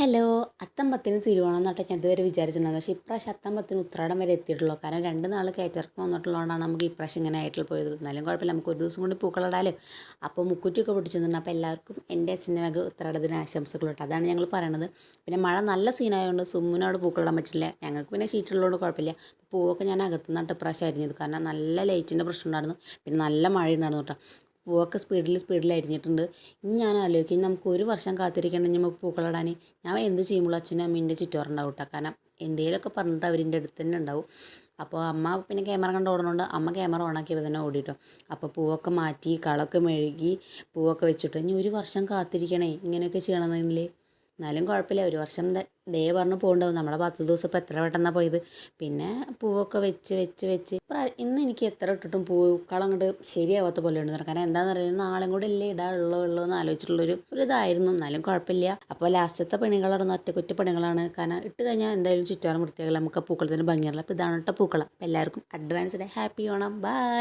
Hello. അത്തമ്പത്തിന് Thiruvonam എന്നിട്ട് ഞാൻ ഇതുവരെ വിചാരിച്ചിട്ടുണ്ടായിരുന്നു. പക്ഷേ ഇപ്രാവശ്യം അത്തമ്പത്തിന് ഉത്രാടം വരെ എത്തിയിട്ടുള്ളൂ. കാരണം 2 നാൾ കയറ്റിറക്കം വന്നിട്ടുള്ളതുകൊണ്ടാണ് നമുക്ക് ഇപ്രാവശ്യം ഇങ്ങനെ ആയിട്ട് പോയത്. എന്നാലും കുഴപ്പമില്ല, നമുക്ക് ഒരു ദിവസം കൊണ്ട് പൂക്കളിടാലോ. അപ്പോൾ മുക്കുറ്റിയൊക്കെ പൊട്ടിച്ചിട്ടുണ്ട്. അപ്പോൾ എല്ലാവർക്കും എൻ്റെ അച്ഛൻ്റെ വക ഉത്രാടത്തിന് ആശംസകൾ കേട്ടോ. അതാണ് ഞങ്ങൾ പറയണത്. പിന്നെ മഴ നല്ല സീനായതുകൊണ്ട് സുമ്മുനോട് പൂക്കളിടാൻ പറ്റില്ല. ഞങ്ങൾക്ക് പിന്നെ ഷീറ്റുള്ളതുകൊണ്ട് കുഴപ്പമില്ല. പൂവൊക്കെ ഞാൻ അകത്തു നിന്നിട്ട് ഇപ്രാവശ്യം അരിഞ്ഞത്. കാരണം നല്ല ലൈറ്റിൻ്റെ പ്രശ്നം ഉണ്ടായിരുന്നു. പിന്നെ നല്ല മഴ ഉണ്ടായിരുന്നു കേട്ടോ. പൂവൊക്കെ സ്പീഡിൽ അരിഞ്ഞിട്ടുണ്ട്. ഇനി ഞാൻ ആലോചിക്കും, നമുക്ക് ഒരു വർഷം കാത്തിരിക്കണമെങ്കിൽ നമുക്ക് പൂക്കളിടാൻ. ഞാൻ എന്ത് ചെയ്യുമ്പോഴും അച്ഛനും അമ്മേൻ്റെ ചുറ്റുപാടുണ്ടാവും കേട്ടോ. കാരണം എന്തെങ്കിലുമൊക്കെ പറഞ്ഞിട്ട് അവരിൻ്റെ അടുത്ത് തന്നെ ഉണ്ടാവും. അപ്പോൾ അമ്മ പിന്നെ ക്യാമറ കണ്ട് ഓടണോണ്ട് അമ്മ ക്യാമറ ഓണാക്കിയപ്പോൾ തന്നെ ഓടിട്ടോ. അപ്പോൾ പൂവൊക്കെ മാറ്റി കളമൊക്കെ മെഴുകി പൂവൊക്കെ വെച്ചിട്ട് ഇനി ഒരു വർഷം കാത്തിരിക്കണേ ഇങ്ങനെയൊക്കെ ചെയ്യണമെന്നെങ്കിൽ. എന്നാലും കുഴപ്പമില്ല, ഒരു വർഷം ദേ പറഞ്ഞ് പോകണ്ടാവും. നമ്മളെ 10 ദിവസം ഇപ്പോൾ എത്ര പെട്ടെന്നാണ് പോയത്. പിന്നെ പൂവൊക്കെ വെച്ച് ഇന്ന് എനിക്ക് എത്ര ഇട്ടിട്ടും പൂക്കൾ അങ്ങോട്ട് ശരിയാവാത്ത പോലെ ഉണ്ട്. കാരണം എന്താണെന്ന് പറയുന്നത്, നാളെയും കൂടെ അല്ലേ ഇടാനുള്ളൂ എന്ന് ആലോചിച്ചിട്ടുള്ളൊരു ഇതായിരുന്നു. എന്നാലും കുഴപ്പമില്ല. അപ്പോൾ ലാസ്റ്റത്തെ പണികളായിരുന്നു ഒറ്റക്കുറ്റ പണികളാണ്. കാരണം ഇട്ട് കഴിഞ്ഞാൽ എന്തായാലും ചുറ്റാറും വൃത്തിയാകില്ല, നമുക്ക് ആ പൂക്കളത്തിന് ഭംഗിയല്ല. അപ്പോൾ ഇതാണ് കേട്ടോ പൂക്കളം. അപ്പോൾ എല്ലാവർക്കും അഡ്വാൻസ്ഡ് ഹാപ്പി ഓണം. ബൈ.